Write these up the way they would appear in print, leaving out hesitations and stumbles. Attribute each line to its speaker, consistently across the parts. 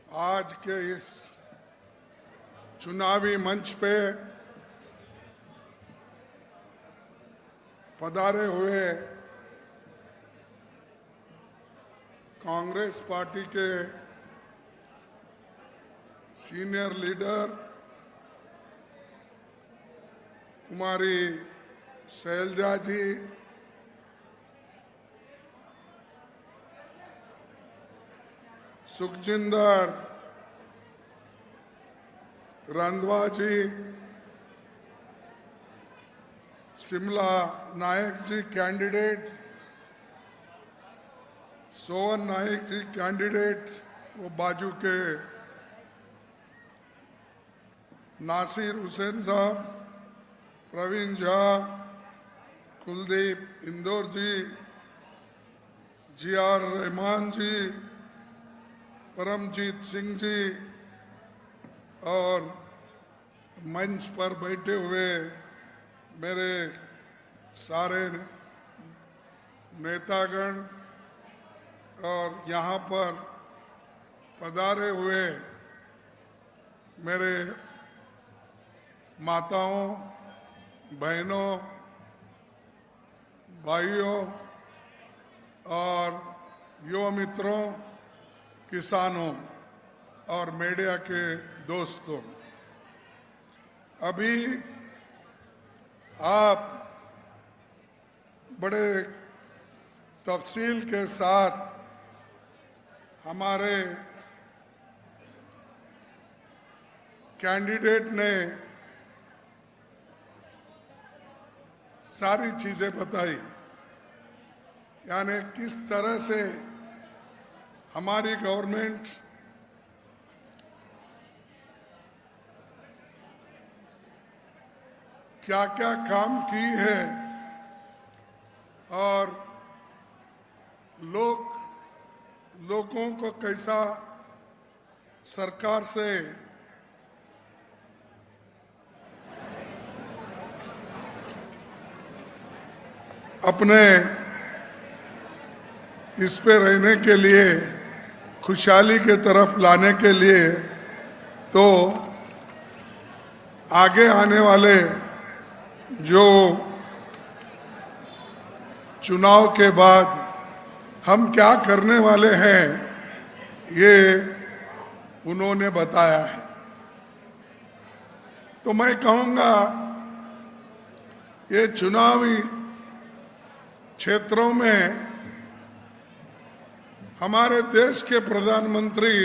Speaker 1: आज के इस चुनावी मंच पे पधारे हुए कांग्रेस पार्टी के सीनियर लीडर कुमारी शैलजा जी, सुखजिंदर रंधवा जी, शिमला नायक जी कैंडिडेट, सोवन नायक जी कैंडिडेट, वो बाजू के नासिर हुसैन साहब, प्रवीण झा, कुलदीप इंदौर जी, जी.आर. रहमान जी, परमजीत सिंह जी और मंच पर बैठे हुए मेरे सारे नेतागण और यहाँ पर पधारे हुए मेरे माताओं, बहनों, भाइयों और युवा मित्रों, किसानों और मीडिया के दोस्तों, अभी आप बड़े तफसील के साथ हमारे कैंडिडेट ने सारी चीजें बताई, यानी किस तरह से हमारी गवर्नमेंट क्या क्या काम की है और लोगों को कैसा सरकार से अपने इस पे रहने के लिए, खुशहाली के तरफ लाने के लिए, तो आगे आने वाले जो चुनाव के बाद हम क्या करने वाले हैं, ये उन्होंने बताया है। तो मैं कहूँगा ये चुनावी क्षेत्रों में हमारे देश के प्रधानमंत्री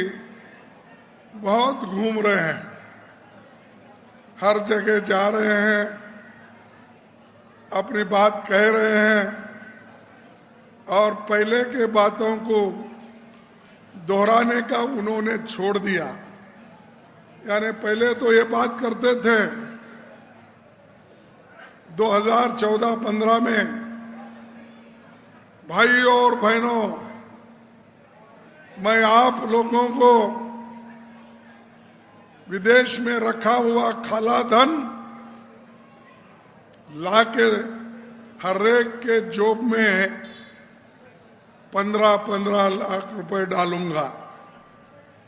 Speaker 1: बहुत घूम रहे हैं, हर जगह जा रहे हैं, अपनी बात कह रहे हैं और पहले के बातों को दोहराने का उन्होंने छोड़ दिया। यानी पहले तो ये बात करते थे 2014-15 में, भाइयों और बहनों, मैं आप लोगों को विदेश में रखा हुआ काला धन लाके हर एक के जेब में 15-15 लाख रुपए डालूंगा।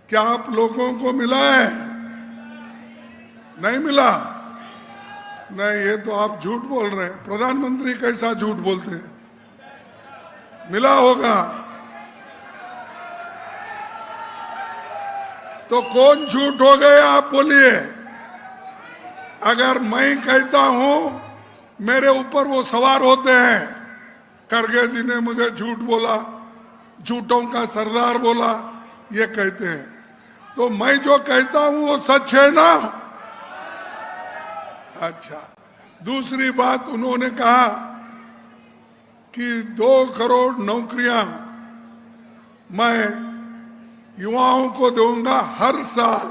Speaker 1: क्या आप लोगों को मिला है? नहीं मिला? नहीं, ये तो आप झूठ बोल रहे हैं। प्रधानमंत्री कैसा झूठ बोलते हैं? मिला होगा। तो कौन झूठ हो गए आप बोलिए। अगर मैं कहता हूं मेरे ऊपर वो सवार होते हैं, खड़गे जी ने मुझे झूठ बोला, झूठों का सरदार बोला, ये कहते हैं, तो मैं जो कहता हूं वो सच है ना। अच्छा, दूसरी बात उन्होंने कहा कि 2 करोड़ नौकरियां मैं युवाओं को दूंगा हर साल।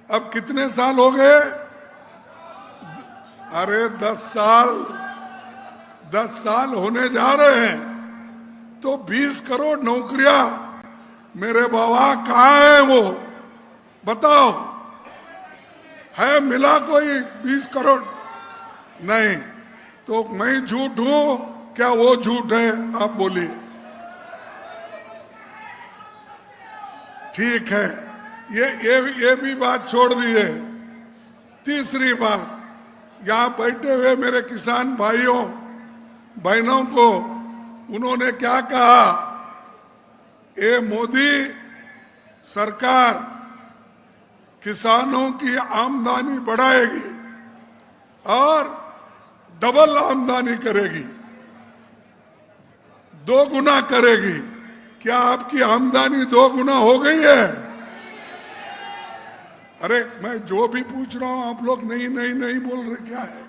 Speaker 1: अब कितने साल हो गए? अरे 10 साल होने जा रहे हैं। तो 20 करोड़ नौकरियां मेरे बाबा कहाँ है? वो बताओ, है मिला कोई 20 करोड़? नहीं। तो मैं झूठ हूं क्या वो झूठ है? आप बोलिए। ठीक है, ये भी बात छोड़ दी है। तीसरी बात, यहाँ बैठे हुए मेरे किसान भाइयों बहनों को उन्होंने क्या कहा, ये मोदी सरकार किसानों की आमदनी बढ़ाएगी और डबल आमदनी करेगी, 2 गुना करेगी। क्या आपकी आमदनी 2 गुना हो गई है? अरे मैं जो भी पूछ रहा हूं आप लोग नहीं नहीं नहीं बोल रहे, क्या है?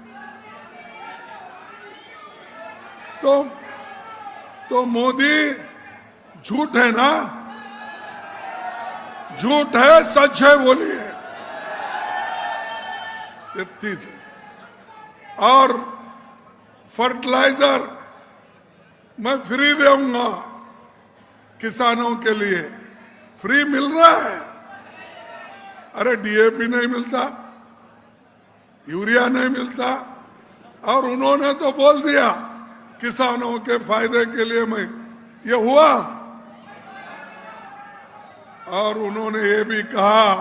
Speaker 1: तो मोदी झूठ है ना? झूठ है सच है बोलिए। 33 और फर्टिलाइजर मैं फ्री दूंगा किसानों के लिए, फ्री मिल रहा है। अरे डीएपी नहीं मिलता, यूरिया नहीं मिलता, और उन्होंने तो बोल दिया किसानों के फायदे के लिए मैं, ये हुआ। और उन्होंने ये भी कहा,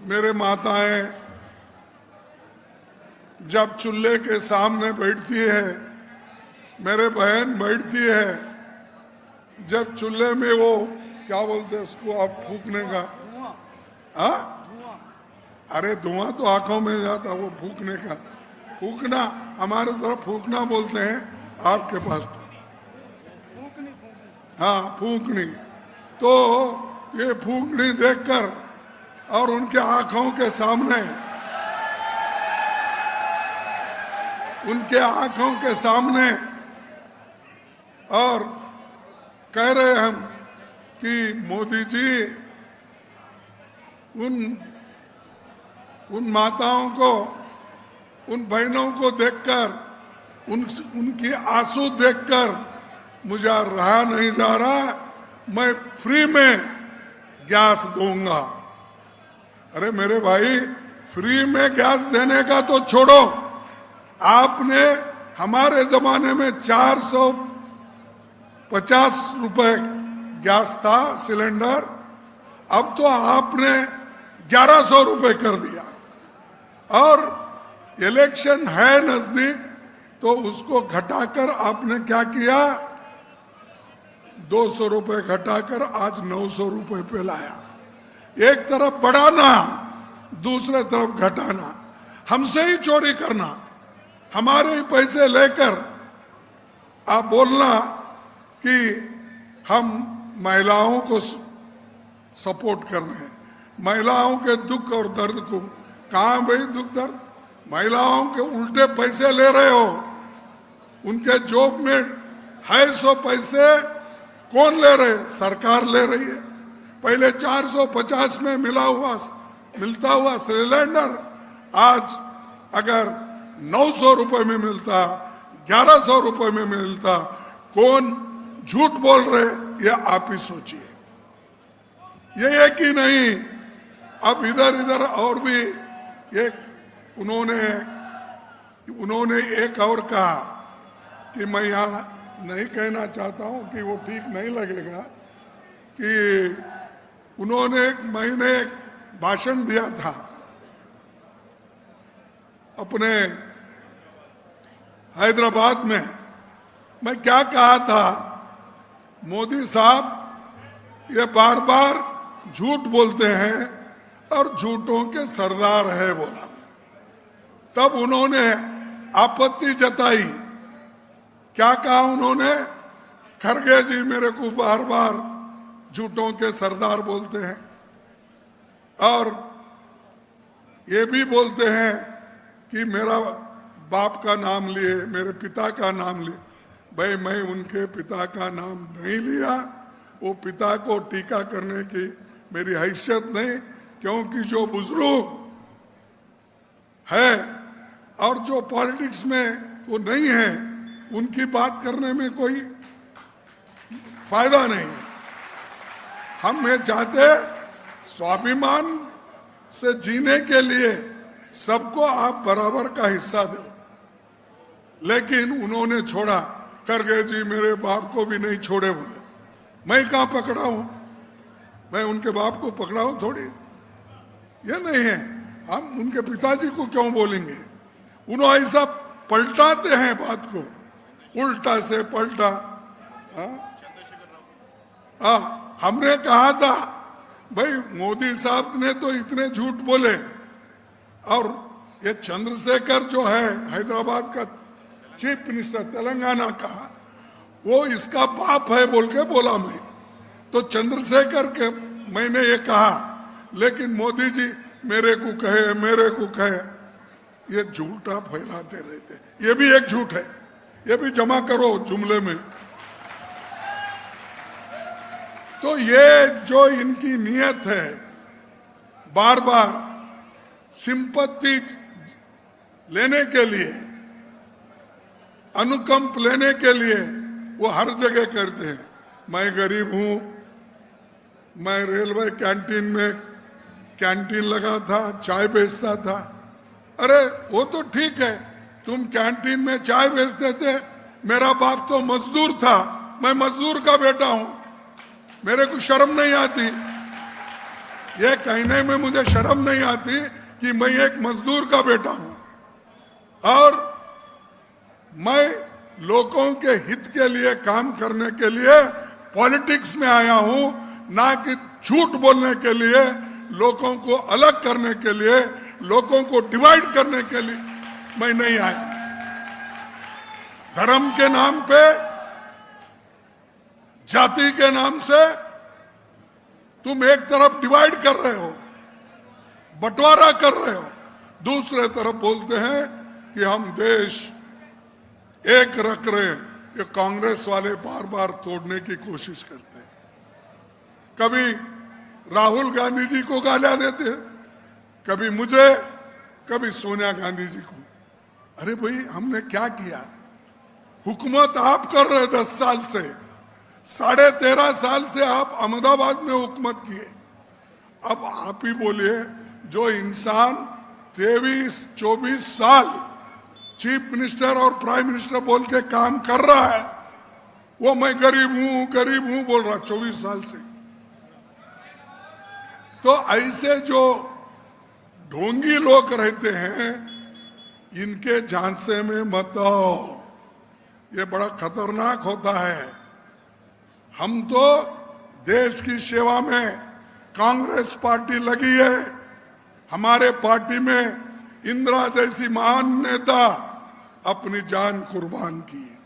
Speaker 1: मेरे माताएं जब चूल्हे के सामने बैठती है, मेरे बहन बैठती है, जब चूल्हे में वो क्या बोलते हैं उसको आप फूकने का, हाँ? अरे धुआं तो आंखों में जाता, वो फूकने का, फूकना हमारे तरफ फूकना बोलते हैं, आपके पास तो हाँ फूकनी। तो ये फूकनी देखकर और उनके आंखों के सामने, उनके आंखों के सामने, और कह रहे हम कि मोदी जी उन माताओं को, उन बहनों को देखकर, उनकी आंसू देखकर मुझे रहा नहीं जा रहा, मैं फ्री में गैस दूंगा। अरे मेरे भाई, फ्री में गैस देने का तो छोड़ो, आपने हमारे जमाने में 450 रुपए गैस था सिलेंडर, अब तो आपने 1100 रुपए कर दिया। और इलेक्शन है नजदीक, तो उसको घटाकर आपने क्या किया, 200 रुपए घटाकर आज 900 रुपए पे लाया। एक तरफ बढ़ाना, दूसरे तरफ घटाना, हमसे ही चोरी करना, हमारे ही पैसे लेकर आप बोलना कि हम महिलाओं को सपोर्ट कर रहे हैं, महिलाओं के दुख और दर्द को। कहां भाई दुख दर्द? महिलाओं के उल्टे पैसे ले रहे हो, उनके जॉब में है 100 पैसे कौन ले रहे? सरकार ले रही है। पहले 450 में मिलता हुआ सिलेंडर आज अगर 900 रुपए में मिलता, 1100 रुपए में मिलता, कौन झूठ बोल रहे ये आप ही सोचिए। ये एक ही नहीं, अब इधर इधर और भी एक उन्होंने एक और कहा कि मैं यहाँ नहीं कहना चाहता हूँ कि वो ठीक नहीं लगेगा, कि मैंने एक भाषण दिया था अपने हैदराबाद में। मैं क्या कहा था, मोदी साहब ये बार बार झूठ बोलते हैं और झूठों के सरदार है बोला। तब उन्होंने आपत्ति जताई। क्या कहा उन्होंने? खरगे जी मेरे को बार बार झूठों के सरदार बोलते हैं, और ये भी बोलते हैं कि मेरा बाप का नाम लिए, मेरे पिता का नाम लिए। भाई मैं उनके पिता का नाम नहीं लिया, वो पिता को टीका करने की मेरी हैसियत नहीं, क्योंकि जो बुजुर्ग है और जो पॉलिटिक्स में वो नहीं है, उनकी बात करने में कोई फायदा नहीं। हम ये चाहते स्वाभिमान से जीने के लिए सबको आप बराबर का हिस्सा दो, लेकिन उन्होंने छोड़ा। खरगे जी मेरे बाप को भी नहीं छोड़े बोले। मैं कहां पकड़ा हूं? मैं उनके बाप को पकड़ाऊं थोड़ी, ये नहीं है। हम उनके पिताजी को क्यों बोलेंगे? उन्होंने ऐसा पलटाते हैं बात को, उल्टा से पलटा। हमने कहा था भाई मोदी साहब ने तो इतने झूठ बोले, और ये चंद्रशेखर जो है हैदराबाद का चीफ मिनिस्टर तेलंगाना का, वो इसका बाप है बोल के बोला मैं। तो चंद्रशेखर के मैंने ये कहा, लेकिन मोदी जी मेरे को कहे, ये झूठा फैलाते रहते। ये भी एक झूठ है, ये भी जमा करो जुमले में। तो ये जो इनकी नियत है, बार बार सिंपत्ति लेने के लिए, अनुकंप लेने के लिए वो हर जगह करते हैं। मैं गरीब हूं, मैं रेलवे कैंटीन में कैंटीन लगा था, चाय बेचता था। अरे वो तो ठीक है, तुम कैंटीन में चाय बेचते थे, मेरा बाप तो मजदूर था, मैं मजदूर का बेटा हूं, मेरे को शर्म नहीं आती? ये कहने में मुझे शर्म नहीं आती कि मैं एक मजदूर का बेटा हूं और मैं लोगों के हित के लिए काम करने के लिए पॉलिटिक्स में आया हूं, ना कि झूठ बोलने के लिए, लोगों को अलग करने के लिए, लोगों को डिवाइड करने के लिए मैं नहीं आया। धर्म के नाम पे, जाति के नाम से तुम एक तरफ डिवाइड कर रहे हो, बंटवारा कर रहे हो, दूसरे तरफ बोलते हैं कि हम देश एक रख रहे हैं। ये कांग्रेस वाले बार बार तोड़ने की कोशिश करते हैं। कभी राहुल गांधी जी को गालियां देते हैं, कभी मुझे, कभी सोनिया गांधी जी को। अरे भाई हमने क्या किया? हुकूमत आप कर रहे 10 साल से, 13.5 साल से आप अहमदाबाद में हुकूमत किए। अब आप ही बोलिए, जो इंसान 23-24 साल चीफ मिनिस्टर और प्राइम मिनिस्टर बोल के काम कर रहा है, वो मैं गरीब हूं बोल रहा 24 साल से। तो ऐसे जो ढोंगी लोग रहते हैं, इनके झांसे में मत आओ, ये बड़ा खतरनाक होता है। हम तो देश की सेवा में, कांग्रेस पार्टी लगी है, हमारे पार्टी में इंदिरा जैसी महान नेता अपनी जान कुर्बान की,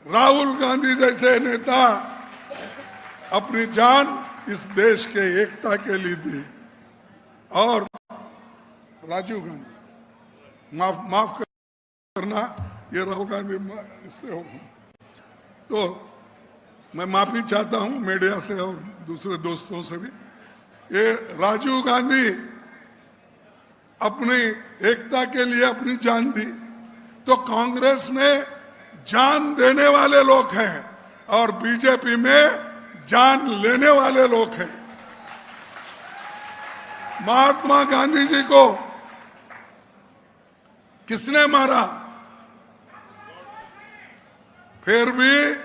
Speaker 1: राहुल गांधी जैसे नेता अपनी जान इस देश के एकता के लिए दी, और राजीव गांधी, माफ करना, ये राहुल गांधी इससे हो। तो मैं माफी चाहता हूं मीडिया से और दूसरे दोस्तों से भी। ये राजीव गांधी अपनी एकता के लिए अपनी जान दी, तो कांग्रेस में जान देने वाले लोग हैं और बीजेपी में जान लेने वाले लोग हैं। महात्मा गांधी जी को किसने मारा? फिर भी,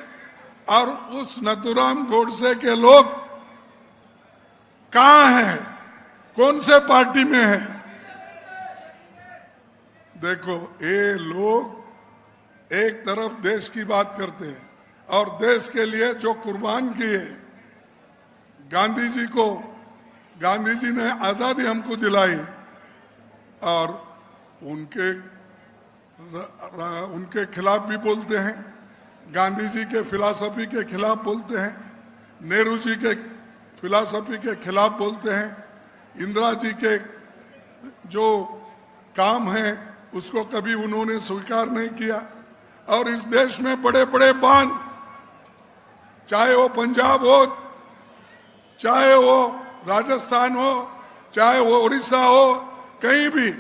Speaker 1: और उस नथुराम गोडसे के लोग कहां हैं? कौन से पार्टी में हैं? देखो, ये लोग एक तरफ देश की बात करते हैं और देश के लिए जो कुर्बान किए, गांधी जी ने आजादी हमको दिलाई, और उनके खिलाफ भी बोलते हैं, गांधी जी के फिलॉसफी के खिलाफ बोलते हैं, नेहरू जी के फिलॉसफी के खिलाफ बोलते हैं, इंदिरा जी के जो काम है उसको कभी उन्होंने स्वीकार नहीं किया। और इस देश में बड़े बड़े बांध, चाहे वो पंजाब हो, चाहे वो राजस्थान हो, चाहे वो उड़ीसा हो, कहीं भी,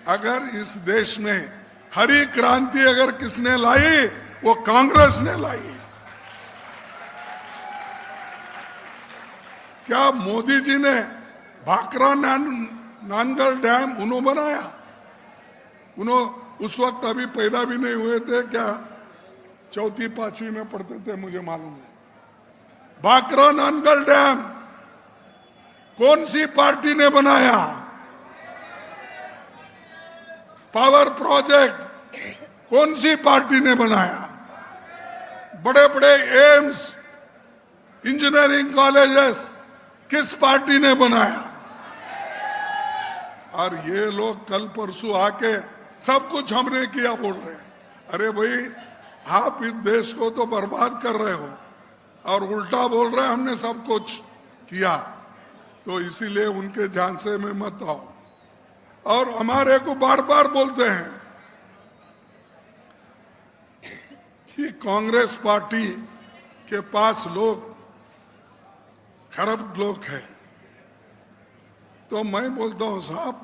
Speaker 1: अगर इस देश में हरी क्रांति अगर किसने लाई, वो कांग्रेस ने लाई। क्या मोदी जी ने भाखरा नानगढ़ डैम उन्होंने बनाया? उस वक्त अभी पैदा भी नहीं हुए थे क्या? 4वीं-5वीं में पढ़ते थे, मुझे मालूम है। भाखरा नानगढ़ डैम कौन सी पार्टी ने बनाया? पावर प्रोजेक्ट कौन सी पार्टी ने बनाया? बड़े बड़े एम्स, इंजीनियरिंग कॉलेजेस किस पार्टी ने बनाया? और ये लोग कल परसों आके सब कुछ हमने किया बोल रहे हैं। अरे भाई, आप इस देश को तो बर्बाद कर रहे हो और उल्टा बोल रहे हैं हमने सब कुछ किया। तो इसीलिए उनके झांसे में मत आओ। और हमारे को बार बार बोलते हैं कि कांग्रेस पार्टी के पास लोग खराब लोग हैं। तो मैं बोलता हूं साहब,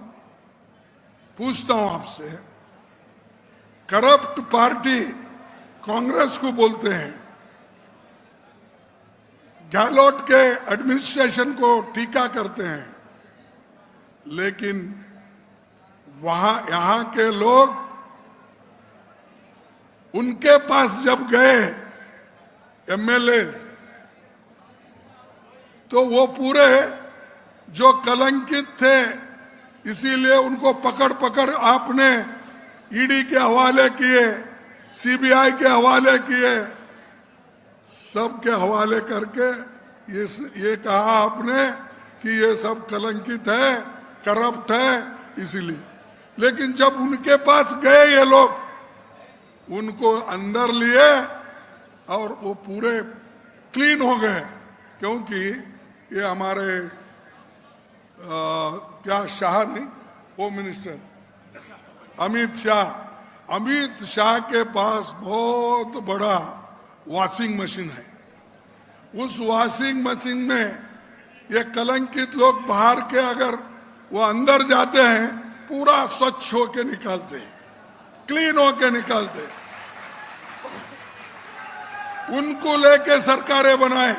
Speaker 1: पूछता हूं आपसे, करप्ट पार्टी कांग्रेस को बोलते हैं, गहलोत के एडमिनिस्ट्रेशन को टीका करते हैं, लेकिन वहां यहां के लोग उनके पास जब गए एमएलए, तो वो पूरे जो कलंकित थे, इसीलिए उनको पकड़ पकड़ आपने ईडी के हवाले किए, सीबीआई के हवाले किए, सब के हवाले करके ये कहा आपने कि ये सब कलंकित है, करप्ट है, इसीलिए। लेकिन जब उनके पास गए ये लोग, उनको अंदर लिए और वो पूरे क्लीन हो गए, क्योंकि ये हमारे क्या शाह नहीं, होम मिनिस्टर अमित शाह के पास बहुत बड़ा वॉशिंग मशीन है। उस वॉशिंग मशीन में ये कलंकित लोग बाहर के अगर वो अंदर जाते हैं, पूरा स्वच्छ होके निकालते हैं, क्लीन होके निकालते हैं। उनको लेके सरकारें बनाए।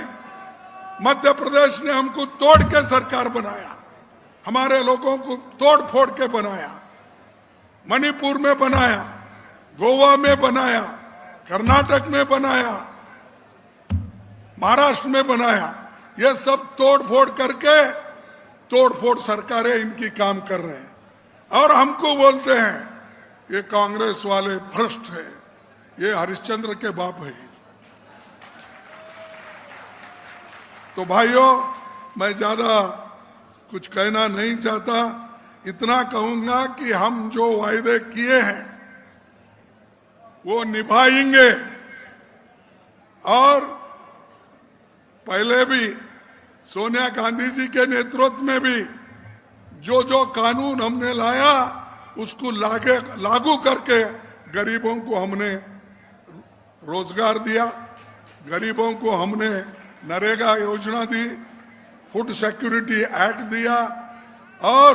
Speaker 1: मध्य प्रदेश ने हमको तोड़ के सरकार बनाया, हमारे लोगों को तोड़ फोड़ के बनाया, मणिपुर में बनाया, गोवा में बनाया, कर्नाटक में बनाया, महाराष्ट्र में बनाया। ये सब तोड़ फोड़ करके तोड़ फोड़ सरकारें इनकी काम कर रहे हैं। और हमको बोलते हैं ये कांग्रेस वाले भ्रष्ट है, ये हरिश्चंद्र के बाप है। तो भाइयों, मैं ज्यादा कुछ कहना नहीं चाहता, इतना कहूंगा कि हम जो वायदे किए हैं वो निभाएंगे। और पहले भी सोनिया गांधी जी के नेतृत्व में भी जो जो कानून हमने लाया, उसको लागू करके गरीबों को हमने रोजगार दिया, गरीबों को हमने नरेगा योजना दी, फूड सिक्योरिटी एक्ट दिया और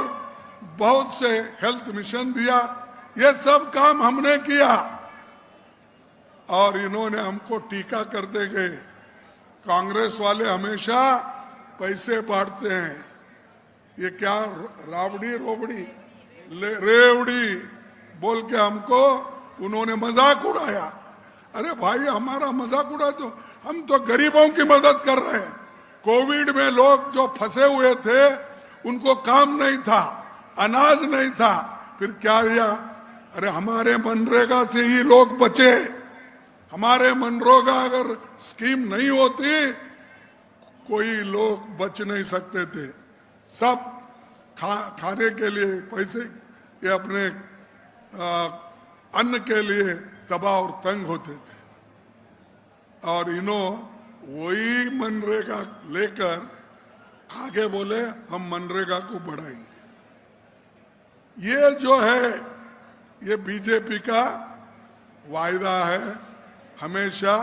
Speaker 1: बहुत से हेल्थ मिशन दिया। ये सब काम हमने किया और इन्होंने हमको टीका करते गए। कांग्रेस वाले हमेशा पैसे बांटते हैं, ये क्या रावड़ी रोबड़ी रेवड़ी बोल के हमको उन्होंने मजाक उड़ाया। अरे भाई, हमारा मजाक उड़ा तो हम तो गरीबों की मदद कर रहे हैं। कोविड में लोग जो फंसे हुए थे, उनको काम नहीं था, अनाज नहीं था, फिर क्या दिया? अरे हमारे मनरेगा से ही लोग बचे। हमारे मनरेगा अगर स्कीम नहीं होती, कोई लोग बच नहीं सकते थे। सब खाने के लिए पैसे, ये अपने अन्न के लिए तबाह और तंग होते थे। और वही मनरेगा लेकर आगे बोले हम मनरेगा को बढ़ाएंगे। ये जो है, ये बीजेपी का वायदा है, हमेशा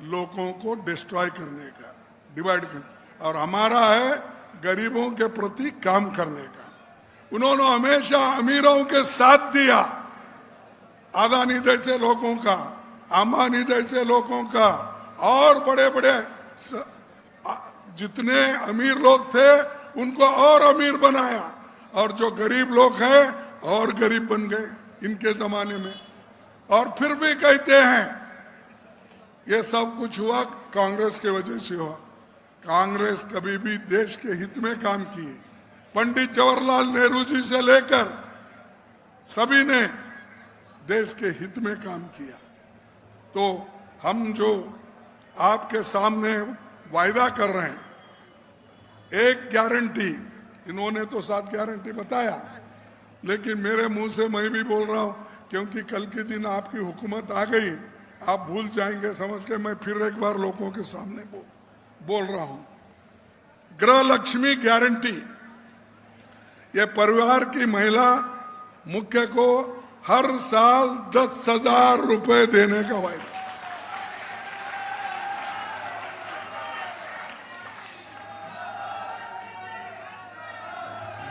Speaker 1: लोगों को डिस्ट्रॉय करने का, डिवाइड करने, और हमारा है गरीबों के प्रति काम करने का। उन्होंने हमेशा अमीरों के साथ दिया, अदानी जैसे लोगों का, अंबानी जैसे लोगों का, और बड़े बड़े जितने अमीर लोग थे उनको और अमीर बनाया, और जो गरीब लोग हैं और गरीब बन गए इनके जमाने में। और फिर भी कहते हैं ये सब कुछ हुआ कांग्रेस के वजह से हुआ। कांग्रेस कभी भी देश के हित में काम किए। पंडित जवाहरलाल नेहरू जी से लेकर सभी ने देश के हित में काम किया। तो हम जो आपके सामने वायदा कर रहे हैं, एक गारंटी, इन्होंने तो 7 गारंटी बताया, लेकिन मेरे मुंह से मैं भी बोल रहा हूं, क्योंकि कल के दिन आपकी हुकूमत आ गई, आप भूल जाएंगे समझ के मैं फिर एक बार लोगों के सामने बोल रहा हूं। गृह लक्ष्मी गारंटी, ये परिवार की महिला मुख्य को हर साल 10,000 रुपए देने का वायदा।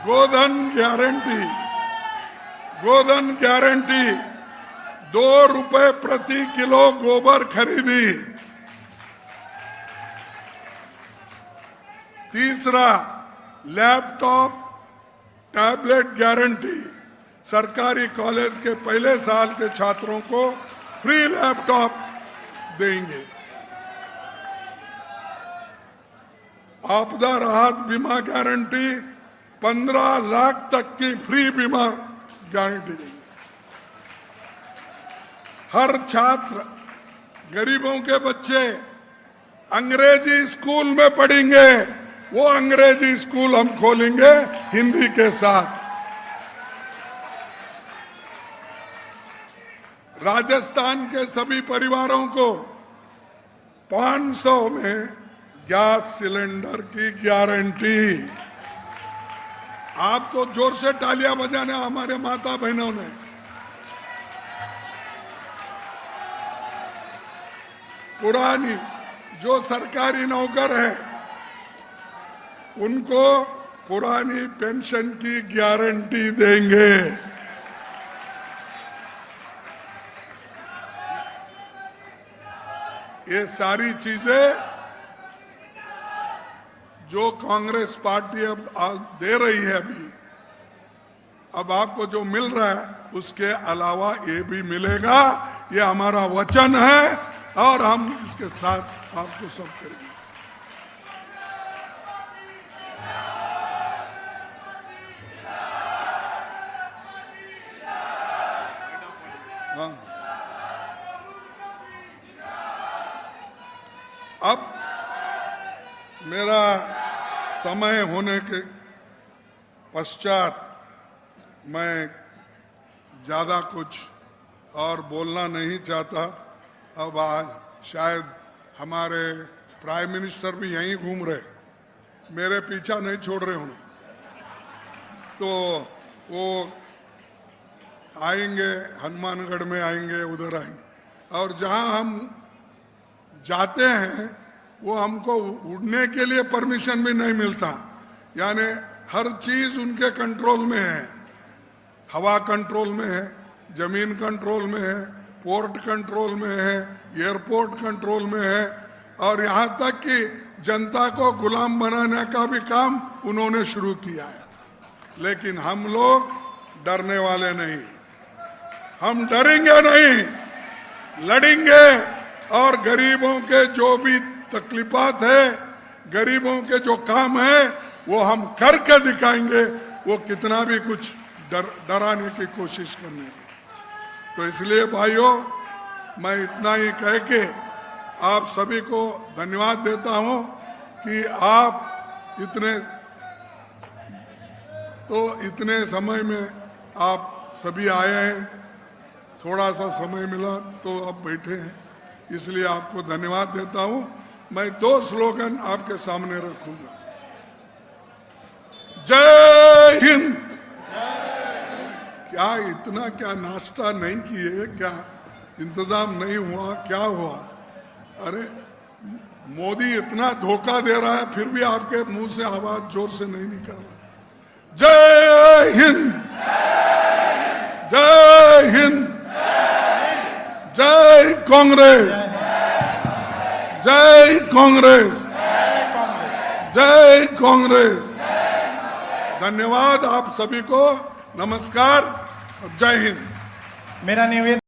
Speaker 1: गोधन गारंटी, गोधन गारंटी, 2 रुपए प्रति किलो गोबर खरीदी। तीसरा, लैपटॉप टैबलेट गारंटी, सरकारी कॉलेज के पहले साल के छात्रों को फ्री लैपटॉप देंगे। आपदा राहत बीमा गारंटी, 15 लाख तक की फ्री बीमा गारंटी देंगे। हर छात्र, गरीबों के बच्चे अंग्रेजी स्कूल में पढ़ेंगे, वो अंग्रेजी स्कूल हम खोलेंगे हिंदी के साथ। राजस्थान के सभी परिवारों को 500 में गैस सिलेंडर की गारंटी। आप तो जोर से तालियां बजाने, हमारे माता बहनों ने। पुरानी जो सरकारी नौकर है उनको पुरानी पेंशन की गारंटी देंगे। ये सारी चीजें जो कांग्रेस पार्टी अब दे रही है, अब आपको जो मिल रहा है उसके अलावा ये भी मिलेगा। ये हमारा वचन है और हम इसके साथ आपको सब करेंगे। हाँ, अब मेरा समय होने के पश्चात मैं ज़्यादा कुछ और बोलना नहीं चाहता। अब आज शायद हमारे प्राइम मिनिस्टर भी यहीं घूम रहे, मेरे पीछा नहीं छोड़ रहे उन्हें, तो वो आएंगे, हनुमानगढ़ में आएंगे, उधर आएंगे। और जहां हम जाते हैं वो हमको उड़ने के लिए परमिशन भी नहीं मिलता, यानी हर चीज उनके कंट्रोल में है। हवा कंट्रोल में है, जमीन कंट्रोल में है, पोर्ट कंट्रोल में है, एयरपोर्ट कंट्रोल में है, और यहाँ तक कि जनता को गुलाम बनाने का भी काम उन्होंने शुरू किया है। लेकिन हम लोग डरने वाले नहीं, हम डरेंगे नहीं, लड़ेंगे। और गरीबों के जो भी तकलीफात है, गरीबों के जो काम है, वो हम करके दिखाएंगे, वो कितना भी कुछ डराने की कोशिश करने की। तो इसलिए भाइयों, मैं इतना ही कह के आप सभी को धन्यवाद देता हूं कि आप इतने समय में आप सभी आए हैं। थोड़ा सा समय मिला तो आप बैठे हैं, इसलिए आपको धन्यवाद देता हूं। मैं 2 स्लोगन आपके सामने रखूंगा। जय हिंद। क्या इतना क्या नाश्ता नहीं किए, क्या इंतजाम नहीं हुआ, क्या हुआ? अरे मोदी इतना धोखा दे रहा है, फिर भी आपके मुंह से आवाज जोर से नहीं निकल रहा। जय हिंद, जय हिंद, जय कांग्रेस, जय कांग्रेस, जय कांग्रेस। धन्यवाद आप सभी को, नमस्कार और जय हिंद।
Speaker 2: मेरा निवेदन